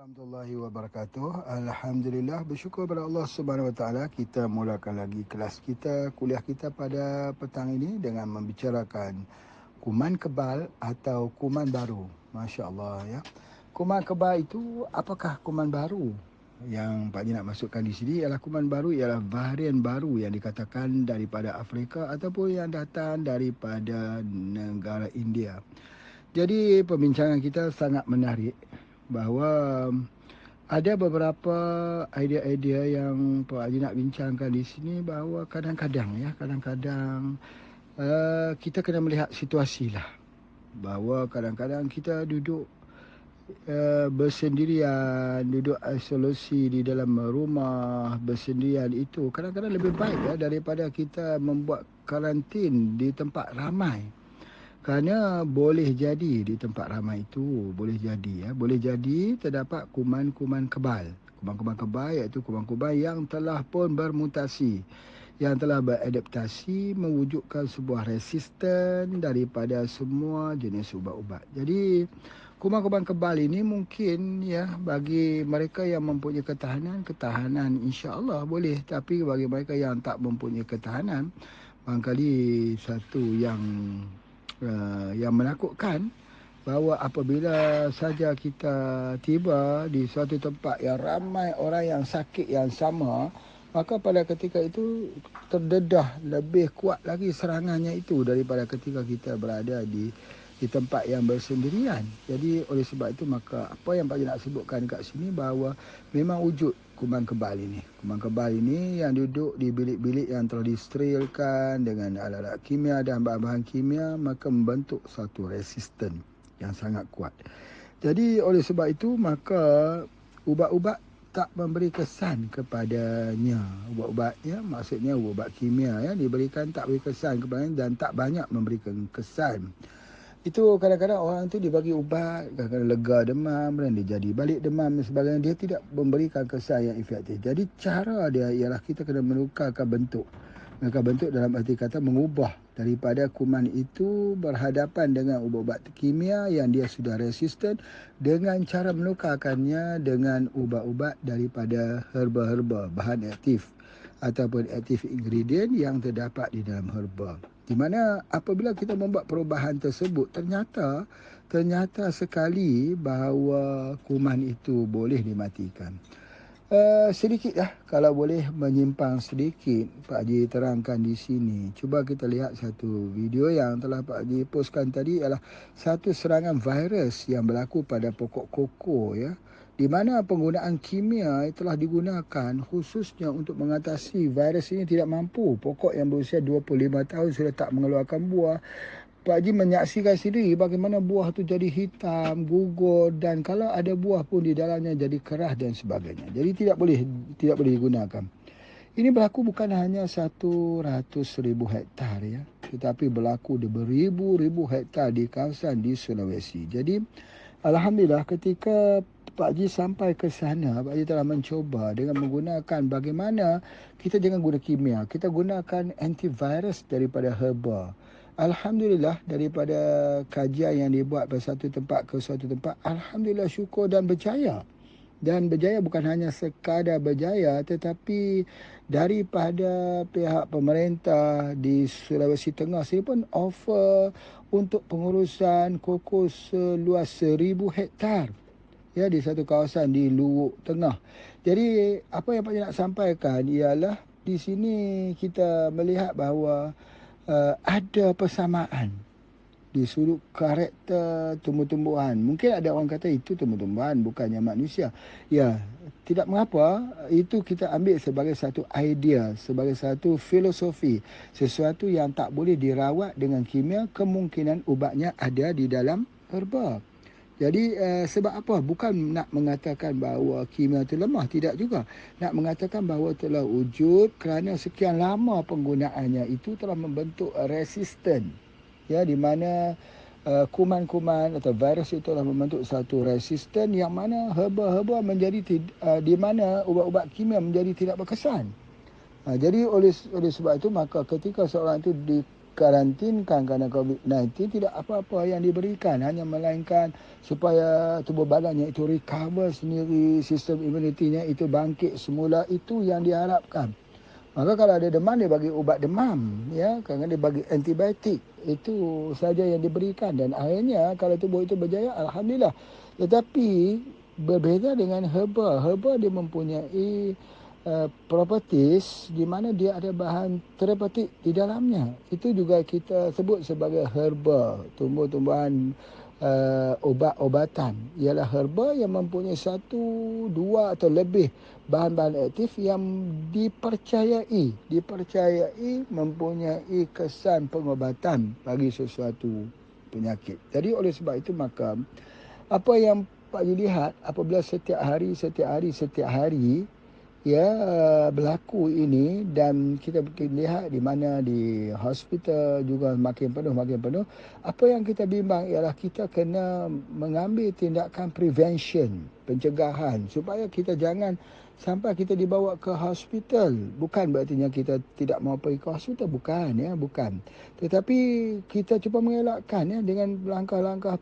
Warahmatullahi wabarakatuh. Alhamdulillah, bersyukur kepada Allah Subhanahu Wa Taala. Kita mulakan lagi kelas kita, kuliah kita pada petang ini dengan membicarakan kuman kebal atau kuman baru. Masya Allah ya. Kuman kebal itu apakah kuman baru? Yang Pak Haji nak masukkan di sini ialah kuman baru, ialah varian baru yang dikatakan daripada Afrika ataupun yang datang daripada negara India. Jadi pembincangan kita sangat menarik bahawa ada beberapa idea-idea yang Pak Haji nak bincangkan di sini, bahawa kadang-kadang kita kena melihat situasi lah. Bahawa kadang-kadang kita duduk bersendirian, duduk isolasi di dalam rumah bersendirian, itu kadang-kadang lebih baik ya daripada kita membuat karantin di tempat ramai. Kerana boleh jadi di tempat ramai itu, boleh jadi terdapat kuman-kuman kebal. Kuman-kuman kebal iaitu kuman-kuman yang telah pun bermutasi, yang telah beradaptasi mewujudkan sebuah resisten daripada semua jenis ubat-ubat. Jadi kuman-kuman kebal ini mungkin ya bagi mereka yang mempunyai ketahanan insya-Allah boleh, tapi bagi mereka yang tak mempunyai ketahanan, barangkali satu yang menakutkan, bahawa apabila saja kita tiba di suatu tempat yang ramai orang yang sakit yang sama, maka pada ketika itu terdedah lebih kuat lagi serangannya itu daripada ketika kita berada di tempat yang bersendirian. Jadi oleh sebab itu, maka apa yang Pak Haji nak sebutkan kat sini, bahawa memang wujud kuman kebal ini. Kuman kebal ini yang duduk di bilik-bilik yang telah disterilkan dengan alat-alat kimia dan bahan-bahan kimia, maka membentuk satu resisten yang sangat kuat. Jadi oleh sebab itu, maka ubat-ubat tak memberi kesan kepadanya. Ubat-ubatnya, maksudnya ubat kimia ya, diberikan tak beri kesan kepadanya dan tak banyak memberikan kesan. Itu kadang-kadang orang tu dibagi ubat, kadang-kadang lega demam dan dia jadi balik demam dan sebagainya. Dia tidak memberikan kesan yang efektif. Jadi cara dia ialah kita kena menukarkan bentuk. Menukar bentuk dalam arti kata mengubah daripada kuman itu berhadapan dengan ubat-ubat kimia yang dia sudah resisten, dengan cara menukarkannya dengan ubat-ubat daripada herba-herba, bahan aktif ataupun aktif ingredient yang terdapat di dalam herba. Di mana apabila kita membuat perubahan tersebut, ternyata sekali bahawa kuman itu boleh dimatikan. Sedikitlah, kalau boleh menyimpang sedikit, Pak Haji terangkan di sini. Cuba kita lihat satu video yang telah Pak Haji postkan tadi, ialah satu serangan virus yang berlaku pada pokok koko ya, di mana penggunaan kimia telah digunakan khususnya untuk mengatasi virus ini tidak mampu. Pokok yang berusia 25 tahun sudah tak mengeluarkan buah. Pak Haji menyaksikan sendiri bagaimana buah tu jadi hitam, gugur, dan kalau ada buah pun di dalamnya jadi keras dan sebagainya. Jadi tidak boleh digunakan. Ini berlaku bukan hanya 100,000 hektar ya, tetapi berlaku di beribu-ribu hektar di kawasan di Sulawesi. Jadi alhamdulillah ketika Pak Haji sampai ke sana, Pak Haji telah mencuba dengan menggunakan bagaimana kita jangan guna kimia, kita gunakan antivirus daripada herba. Alhamdulillah, daripada kajian yang dibuat dari satu tempat ke suatu tempat, alhamdulillah syukur dan berjaya. Dan berjaya bukan hanya sekadar berjaya, tetapi daripada pihak pemerintah di Sulawesi Tengah sini pun offer untuk pengurusan koko seluas 1,000 hektar ya, di satu kawasan di Luwuk Tengah. Jadi apa yang Pak Haji nak sampaikan ialah di sini kita melihat bahawa ada persamaan di sudut karakter tumbuh-tumbuhan. Mungkin ada orang kata itu tumbuh-tumbuhan, bukannya manusia. Ya, tidak mengapa. Itu kita ambil sebagai satu idea, sebagai satu filosofi. Sesuatu yang tak boleh dirawat dengan kimia, kemungkinan ubatnya ada di dalam herba. Jadi sebab apa? Bukan nak mengatakan bahawa kimia itu lemah, tidak juga. Nak mengatakan bahawa telah wujud kerana sekian lama penggunaannya itu telah membentuk resisten. Ya, di mana kuman-kuman atau virus itu telah membentuk satu resisten yang mana herba-herba menjadi di mana ubat-ubat kimia menjadi tidak berkesan. Jadi oleh sebab itu, maka ketika seorang itu dikarantinkan kerana COVID-19, tidak apa-apa yang diberikan, hanya melainkan supaya tubuh badannya itu recover sendiri, sistem imunitinya itu bangkit semula, itu yang diharapkan. Maka kalau ada demam, dia bagi ubat demam, ya, kerana dia bagi antibiotik. Itu saja yang diberikan, dan akhirnya kalau tubuh itu berjaya, alhamdulillah. Tetapi berbeza dengan herba. Herba dia mempunyai properties di mana dia ada bahan terapeutik di dalamnya. Itu juga kita sebut sebagai herba, tumbuh-tumbuhan obat-obatan. Ialah herba yang mempunyai 1, 2 atau lebih bahan-bahan aktif yang dipercayai mempunyai kesan pengobatan bagi sesuatu penyakit. Jadi oleh sebab itu, maka apa yang Pak Ji lihat apabila setiap hari ya berlaku ini, dan kita lihat di mana di hospital juga makin penuh. Apa yang kita bimbang ialah kita kena mengambil tindakan prevention, pencegahan, supaya kita jangan sampai kita dibawa ke hospital. Bukan berartinya kita tidak mau pergi ke hospital, bukan. Tetapi kita cuba mengelakkan dengan langkah-langkah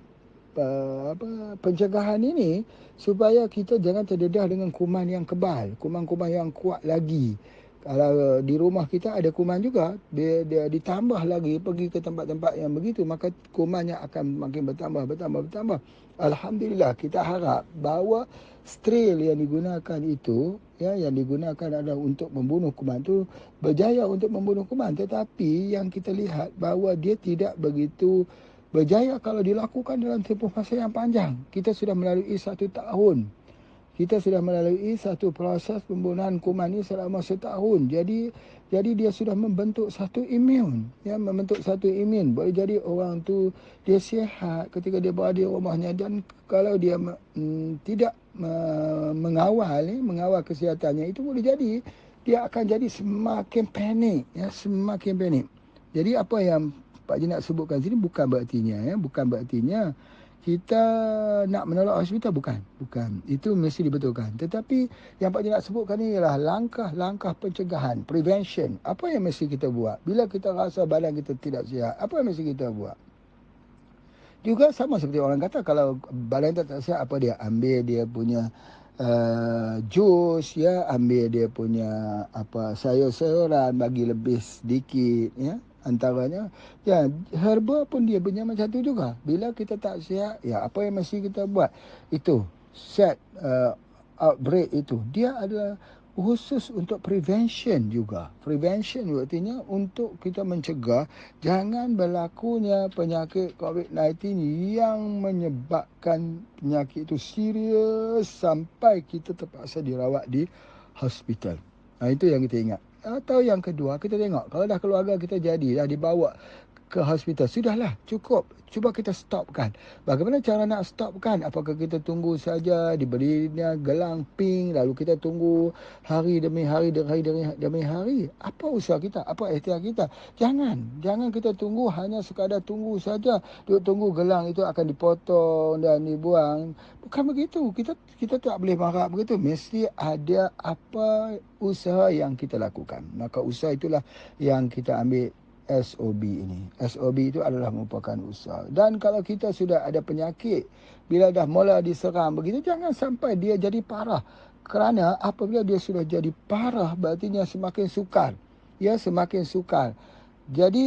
pencegahan ini, supaya kita jangan terdedah dengan kuman yang kebal, kuman-kuman yang kuat lagi. Kalau di rumah kita ada kuman juga, dia ditambah lagi pergi ke tempat-tempat yang begitu, maka kumannya akan makin bertambah. Alhamdulillah, kita harap bahawa steril yang digunakan itu, yang digunakan adalah untuk membunuh kuman itu, berjaya untuk membunuh kuman. Tetapi yang kita lihat bahawa dia tidak begitu berjaya kalau dilakukan dalam tempoh masa yang panjang. Kita sudah melalui 1 tahun. Kita sudah melalui satu proses pembunuhan kuman ini selama 1 tahun. Jadi dia sudah membentuk satu imun. Boleh jadi orang tu dia sihat ketika dia berada di rumahnya, dan kalau dia tidak mengawal kesihatannya, itu boleh jadi dia akan jadi semakin panik, semakin panik. Jadi apa yang Pak Ji nak sebutkan sini bukan berartinya kita nak menolak hospital, bukan. Itu mesti dibetulkan. Tetapi yang Pak Ji nak sebutkan ni ialah langkah-langkah pencegahan, prevention. Apa yang mesti kita buat bila kita rasa badan kita tidak sihat? Apa yang mesti kita buat? Juga sama seperti orang kata, kalau badan tak sihat, apa dia ambil dia punya jus, ambil dia punya sayur-sayuran, bagi lebih sedikit, antaranya. Herba pun dia punya macam tu juga. Bila kita tak sihat, apa yang mesti kita buat? Itu set outbreak itu, dia adalah khusus untuk prevention juga. Prevention artinya untuk kita mencegah jangan berlakunya penyakit COVID-19 yang menyebabkan penyakit itu serius sampai kita terpaksa dirawat di hospital. Itu yang kita ingat. Atau yang kedua, kita tengok kalau dah keluarga kita jadi dah dibawa ke hospital, sudahlah, cukup. Cuba kita stopkan. Bagaimana cara nak stopkan? Apakah kita tunggu saja diberinya gelang pink, lalu kita tunggu hari demi hari. Apa usaha kita? Apa ikhtiar kita? Jangan kita tunggu hanya sekadar tunggu saja. Tunggu gelang itu akan dipotong dan dibuang. Bukan begitu. Kita tak boleh marah begitu. Mesti ada apa usaha yang kita lakukan. Maka usaha itulah yang kita ambil SOB ini. SOB itu adalah merupakan usaha. Dan kalau kita sudah ada penyakit, bila dah mula diserang begitu, jangan sampai dia jadi parah. Kerana apabila dia sudah jadi parah, berartinya semakin sukar. Semakin sukar. Jadi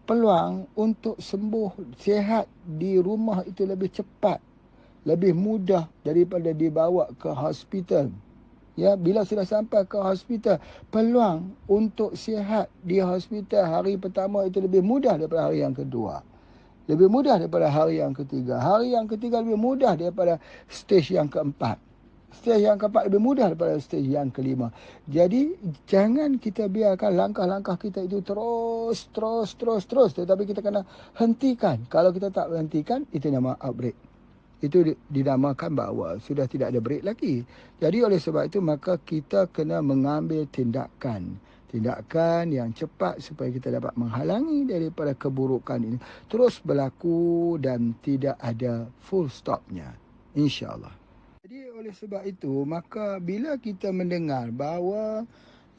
peluang untuk sembuh sihat di rumah itu lebih cepat, lebih mudah daripada dibawa ke hospital. Bila sudah sampai ke hospital, peluang untuk sihat di hospital hari pertama itu lebih mudah daripada hari yang kedua. Lebih mudah daripada hari yang ketiga. Hari yang ketiga lebih mudah daripada stage yang keempat. Stage yang keempat lebih mudah daripada stage yang kelima. Jadi jangan kita biarkan langkah-langkah kita itu terus. Tetapi kita kena hentikan. Kalau kita tak hentikan, itu nama outbreak. Itu dinamakan bahawa sudah tidak ada break lagi. Jadi oleh sebab itu, maka kita kena mengambil tindakan yang cepat supaya kita dapat menghalangi daripada keburukan ini terus berlaku dan tidak ada full stopnya, insya-Allah. Jadi oleh sebab itu, maka bila kita mendengar bahawa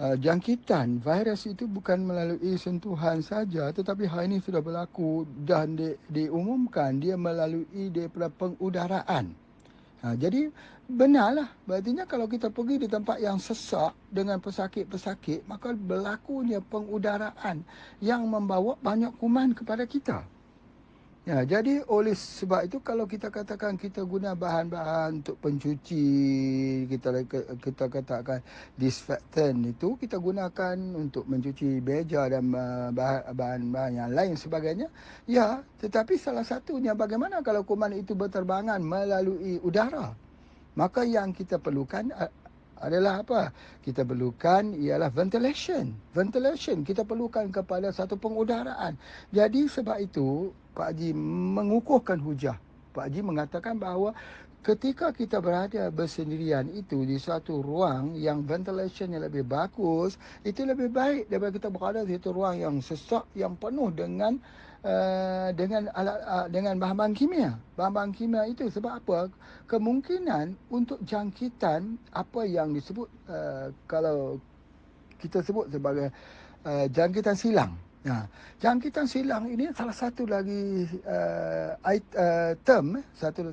jangkitan virus itu bukan melalui sentuhan saja, tetapi hal ini sudah berlaku dan diumumkan dia melalui daripada pengudaraan. Jadi benarlah, berartinya kalau kita pergi di tempat yang sesak dengan pesakit-pesakit, maka berlakunya pengudaraan yang membawa banyak kuman kepada kita. Ya, jadi oleh sebab itu kalau kita katakan kita guna bahan-bahan untuk pencuci, kita katakan disinfektan itu kita gunakan untuk mencuci meja dan bahan-bahan yang lain sebagainya. Ya, tetapi salah satunya bagaimana kalau kuman itu berterbangan melalui udara? Maka yang kita perlukan adalah apa? Kita perlukan ialah ventilation. Ventilation kita perlukan kepada satu pengudaraan. Jadi sebab itu Pak Haji mengukuhkan hujah. Pak Haji mengatakan bahawa ketika kita berada bersendirian itu di suatu ruang yang ventilation yang lebih bagus, itu lebih baik daripada kita berada di satu ruang yang sesak, yang penuh dengan dengan bahan-bahan kimia. Bahan-bahan kimia itu sebab apa? Kemungkinan untuk jangkitan apa yang disebut kalau kita sebut sebagai jangkitan silang. Jangkitan silang ini salah satu lagi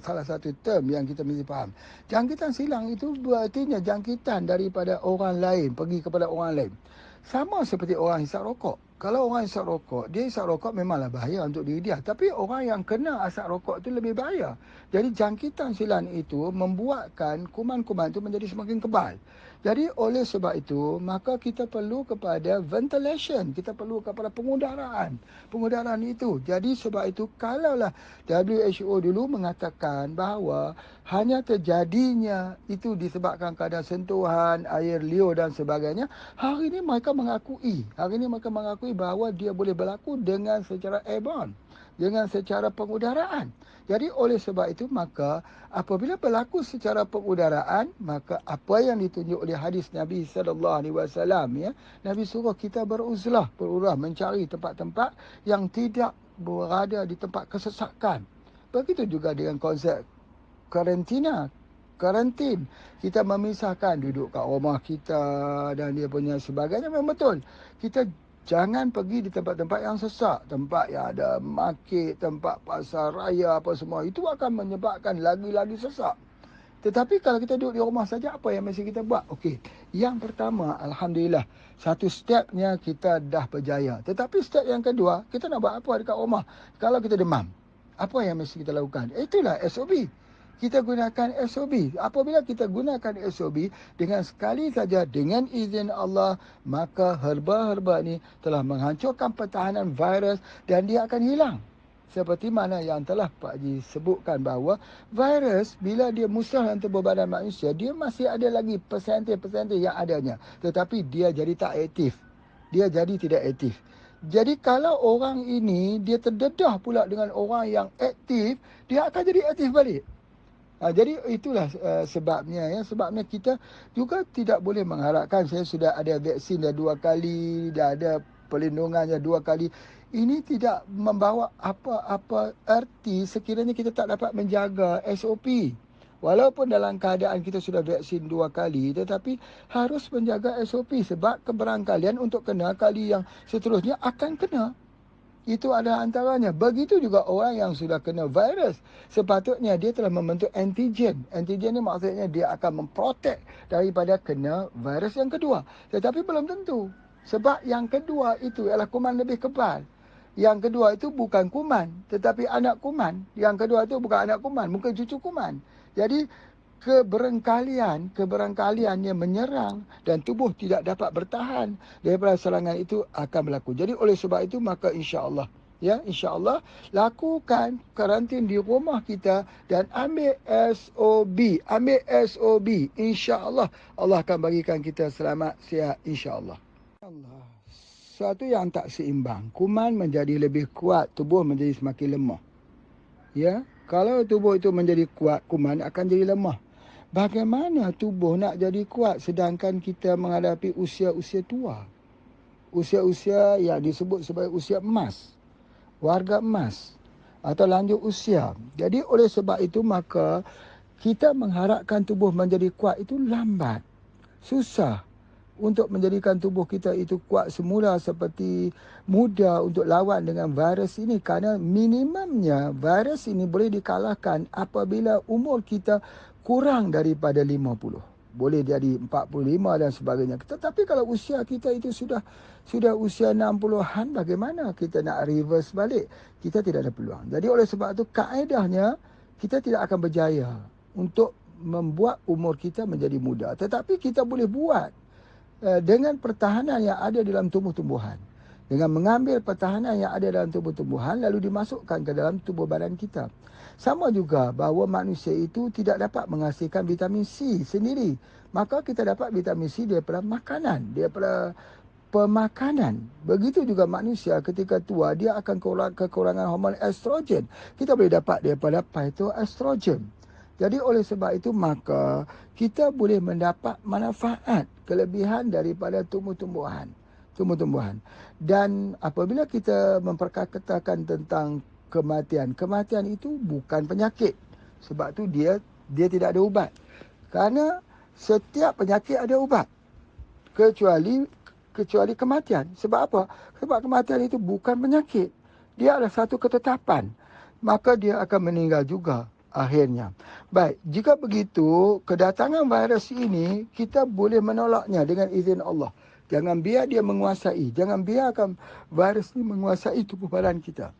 salah satu term yang kita mesti faham. Jangkitan silang itu berartinya jangkitan daripada orang lain pergi kepada orang lain. Sama seperti orang hisap rokok. Kalau orang hisap rokok, dia hisap rokok memanglah bahaya untuk diri dia. Tapi orang yang kena asap rokok itu lebih bahaya. Jadi jangkitan silang itu membuatkan kuman-kuman itu menjadi semakin kebal. Jadi oleh sebab itu, maka kita perlu kepada ventilation. Kita perlu kepada pengudaraan. Pengudaraan itu. Jadi sebab itu, kalaulah WHO dulu mengatakan bahawa hanya terjadinya itu disebabkan keadaan sentuhan, air liur dan sebagainya, hari ini mereka mengakui bahawa dia boleh berlaku dengan secara airborne, dengan secara pengudaraan. Jadi oleh sebab itu maka apabila berlaku secara pengudaraan, maka apa yang ditunjuk oleh hadis Nabi sallallahu alaihi wasallam, ya, Nabi suruh kita beruzlah mencari tempat-tempat yang tidak berada di tempat kesesakan. Begitu juga dengan konsep karantin. Kita memisahkan duduk kat rumah kita dan dia punya sebagainya, memang betul. Kita jangan pergi di tempat-tempat yang sesak, tempat yang ada market, tempat pasar raya apa semua. Itu akan menyebabkan lagi-lagi sesak. Tetapi kalau kita duduk di rumah saja, apa yang mesti kita buat? Okey, yang pertama, alhamdulillah, satu stepnya kita dah berjaya. Tetapi step yang kedua, kita nak buat apa dekat rumah? Kalau kita demam, apa yang mesti kita lakukan? Itulah SOP. Kita gunakan SOP. Apabila kita gunakan SOP, dengan sekali saja, dengan izin Allah, maka herba-herba ni telah menghancurkan pertahanan virus dan dia akan hilang. Seperti mana yang telah Pak Haji sebutkan bahawa virus bila dia musnah dalam tubuh badan manusia, dia masih ada lagi persentif-persentif yang adanya. Tetapi dia jadi tak aktif. Dia jadi tidak aktif. Jadi kalau orang ini dia terdedah pula dengan orang yang aktif, dia akan jadi aktif balik. Jadi itulah sebabnya, ya. Sebabnya kita juga tidak boleh mengharapkan saya sudah ada vaksin dah 2 kali, dah ada perlindungannya 2 kali. Ini tidak membawa apa-apa erti sekiranya kita tak dapat menjaga SOP. Walaupun dalam keadaan kita sudah vaksin 2 kali, tetapi harus menjaga SOP sebab keberangkalian untuk kena kali yang seterusnya akan kena. Itu adalah antaranya. Begitu juga orang yang sudah kena virus. Sepatutnya dia telah membentuk antigen. Antigen ni maksudnya dia akan memprotek daripada kena virus yang kedua. Tetapi belum tentu. Sebab yang kedua itu ialah kuman lebih kebal. Yang kedua itu bukan kuman, tetapi anak kuman. Yang kedua itu bukan anak kuman, bukan cucu kuman. Jadi keberangkaliannya menyerang dan tubuh tidak dapat bertahan daripada serangan itu akan berlaku. Jadi oleh sebab itu maka insya-Allah, ya, insya-Allah lakukan karantin di rumah kita dan ambil SOP, insya-Allah Allah akan bagikan kita selamat sihat insya-Allah. Allah. Suatu yang tak seimbang, kuman menjadi lebih kuat, tubuh menjadi semakin lemah. Ya, kalau tubuh itu menjadi kuat, kuman akan jadi lemah. Bagaimana tubuh nak jadi kuat sedangkan kita menghadapi usia-usia tua? Usia-usia yang disebut sebagai usia emas, warga emas atau lanjut usia. Jadi oleh sebab itu maka kita mengharapkan tubuh menjadi kuat itu lambat, susah. untuk menjadikan tubuh kita itu kuat semula seperti muda untuk lawan dengan virus ini, kerana minimumnya virus ini boleh dikalahkan apabila umur kita kurang daripada 50. Boleh jadi 45 dan sebagainya. Tetapi kalau usia kita itu sudah usia 60-an, bagaimana kita nak reverse balik? Kita tidak ada peluang. Jadi oleh sebab itu kaedahnya kita tidak akan berjaya untuk membuat umur kita menjadi muda. Tetapi kita boleh buat dengan pertahanan yang ada dalam tumbuh-tumbuhan. Dengan mengambil pertahanan yang ada dalam tumbuh-tumbuhan lalu dimasukkan ke dalam tubuh badan kita. Sama juga bahawa manusia itu tidak dapat menghasilkan vitamin C sendiri. Maka kita dapat vitamin C daripada makanan, daripada pemakanan. Begitu juga manusia ketika tua, dia akan kekurangan hormon estrogen. Kita boleh dapat daripada phytoestrogen. Jadi oleh sebab itu maka kita boleh mendapat manfaat, kelebihan daripada tumbuh-tumbuhan. Dan apabila kita memperkatakan tentang kematian itu bukan penyakit. Sebab tu dia tidak ada ubat. Kerana setiap penyakit ada ubat. Kecuali kematian. Sebab apa? Sebab kematian itu bukan penyakit. Dia adalah satu ketetapan. Maka dia akan meninggal juga akhirnya. Baik, jika begitu, kedatangan virus ini kita boleh menolaknya dengan izin Allah. Jangan biar dia menguasai. Jangan biarkan virus ini menguasai tubuh badan kita.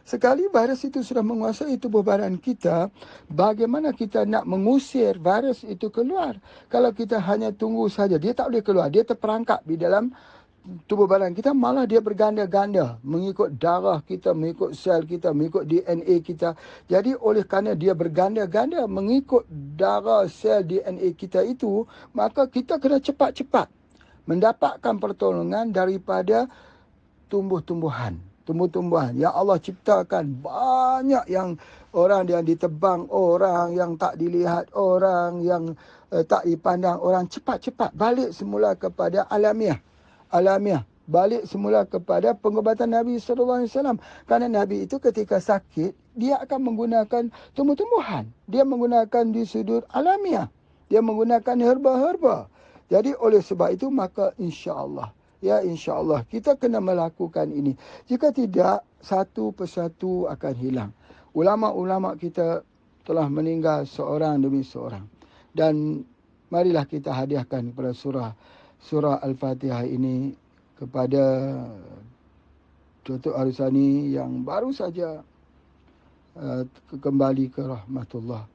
Sekali virus itu sudah menguasai tubuh badan kita, bagaimana kita nak mengusir virus itu keluar? Kalau kita hanya tunggu saja, dia tak boleh keluar. Dia terperangkap di dalam tubuh badan kita, malah dia berganda-ganda mengikut darah kita, mengikut sel kita, mengikut DNA kita. Jadi oleh kerana dia berganda-ganda mengikut darah, sel, DNA kita itu, maka kita kena cepat-cepat mendapatkan pertolongan daripada tumbuh-tumbuhan yang Allah ciptakan. Banyak yang orang yang ditebang, orang yang tak dilihat, orang yang tak dipandang orang. Cepat-cepat balik semula kepada alamiah. Balik semula kepada pengobatan Nabi SAW. Kerana Nabi itu ketika sakit, dia akan menggunakan tumbuh-tumbuhan. Dia menggunakan di sudut alamiah. Dia menggunakan herba-herba. Jadi oleh sebab itu maka insya-Allah, insya-Allah kita kena melakukan ini. Jika tidak, satu persatu akan hilang. Ulama-ulama kita telah meninggal seorang demi seorang. Dan marilah kita hadiahkan kepada surah Al-Fatihah ini kepada Datuk Arusani yang baru saja kembali ke rahmatullah.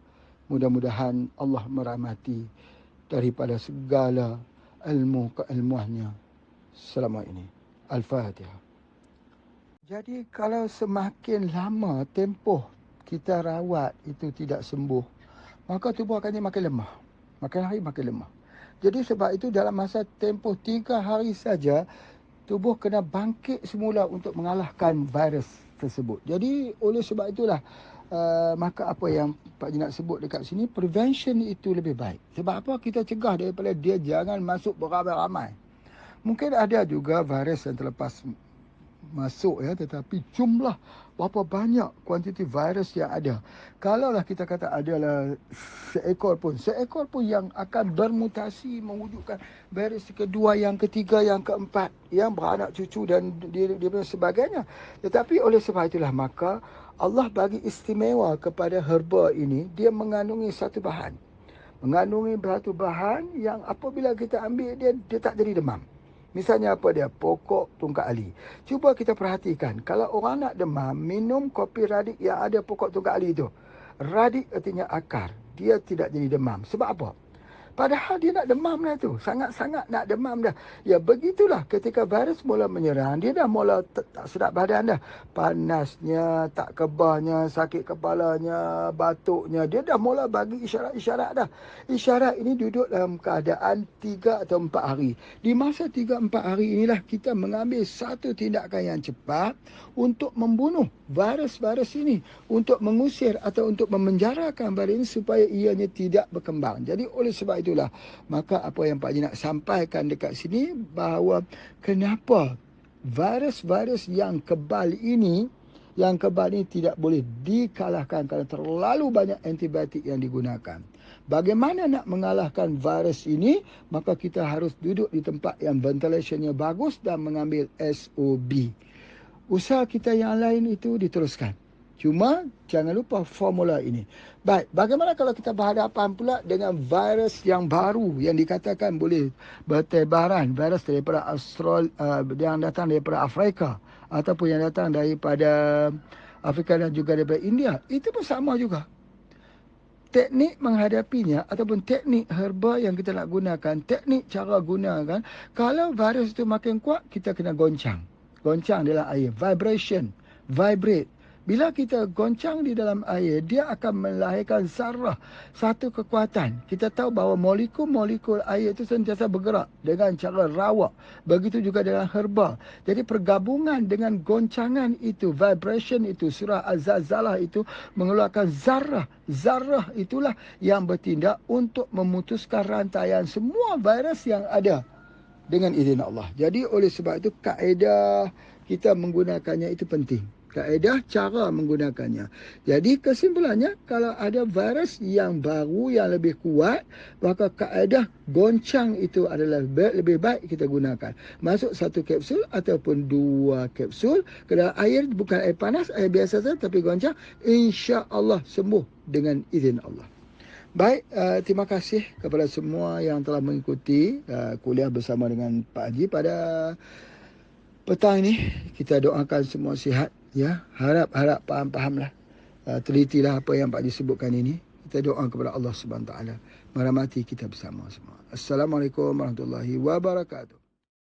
Mudah-mudahan Allah merahmati daripada segala ilmu keilmuannya selama ini. Al-Fatihah. Jadi kalau semakin lama tempoh kita rawat itu tidak sembuh, maka tubuh akan makin lemah. Makin hari makin lemah. Jadi sebab itu dalam masa tempoh 3 hari saja, tubuh kena bangkit semula untuk mengalahkan virus tersebut. Jadi oleh sebab itulah maka apa yang Pak Ji nak sebut dekat sini, prevention itu lebih baik. Sebab apa? Kita cegah daripada dia jangan masuk beramai-ramai. Mungkin ada juga virus yang terlepas masuk, tetapi jumlah berapa banyak kuantiti virus yang ada. Kalaulah kita kata adalah seekor pun yang akan bermutasi mewujudkan virus kedua, yang ketiga, yang keempat, yang beranak cucu dan dia sebagainya. Tetapi oleh sebab itulah maka Allah bagi istimewa kepada herba ini. Dia mengandungi satu bahan yang apabila kita ambil dia tak jadi demam. Misalnya apa dia? Pokok tungkat ali. Cuba kita perhatikan. Kalau orang nak demam, minum kopi radik yang ada pokok tungkat ali itu. Radik artinya akar. Dia tidak jadi demam. Sebab apa? Padahal dia nak demam dah tu. Sangat-sangat nak demam dah. Ya begitulah ketika virus mula menyerang, dia dah mula tak sedap badan dah. Panasnya, tak kebahnya, sakit kepalanya, batuknya. Dia dah mula bagi isyarat-isyarat dah. Isyarat ini duduk dalam keadaan 3 atau 4 hari. Di masa 3-4 hari inilah kita mengambil satu tindakan yang cepat untuk membunuh virus-virus ini. Untuk mengusir atau untuk memenjarakan virus ini supaya ianya tidak berkembang. Jadi oleh sebab itulah maka apa yang Pak Ji nak sampaikan dekat sini, bahawa kenapa virus-virus yang kebal ini tidak boleh dikalahkan kerana terlalu banyak antibiotik yang digunakan. Bagaimana nak mengalahkan virus ini? Maka kita harus duduk di tempat yang ventilationnya bagus dan mengambil SOB. Usaha kita yang lain itu diteruskan. Cuma jangan lupa formula ini. Baik, bagaimana kalau kita berhadapan pula dengan virus yang baru yang dikatakan boleh bertebaran, virus daripada yang datang daripada Afrika ataupun yang datang daripada Afrika dan juga daripada India. Itu pun sama juga. Teknik menghadapinya ataupun teknik herba yang kita nak gunakan, teknik cara gunakan, kalau virus itu makin kuat, kita kena goncang. Goncang dalam air, vibration, vibrate. Bila kita goncang di dalam air, dia akan melahirkan zarah, satu kekuatan. Kita tahu bahawa molekul-molekul air itu sentiasa bergerak dengan cara rawak. Begitu juga dengan herba. Jadi pergabungan dengan goncangan itu, vibration itu, surah Az-Zalzalah itu mengeluarkan zarah. Zarah itulah yang bertindak untuk memutuskan rantaian semua virus yang ada dengan izin Allah. Jadi oleh sebab itu kaedah kita menggunakannya itu penting. Kaedah cara menggunakannya. Jadi kesimpulannya, kalau ada virus yang baru yang lebih kuat, maka kaedah goncang itu adalah lebih baik kita gunakan. Masuk satu kapsul ataupun dua kapsul ke dalam air, bukan air panas, air biasa saja, tapi goncang, insya-Allah sembuh dengan izin Allah. Baik, terima kasih kepada semua yang telah mengikuti kuliah bersama dengan Pak Haji pada petang ini. Kita doakan semua sihat. Ya, harap faham-fahamlah. Telitilah apa yang Pak disebutkan ini. Kita doa kepada Allah Subhanahu Wa Taala merahmati kita bersama semua. Assalamualaikum warahmatullahi wabarakatuh.